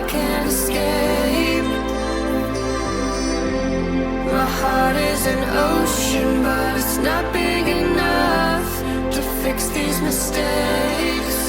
I can't escape. My heart is an ocean, but it's not big enough to fix these mistakes.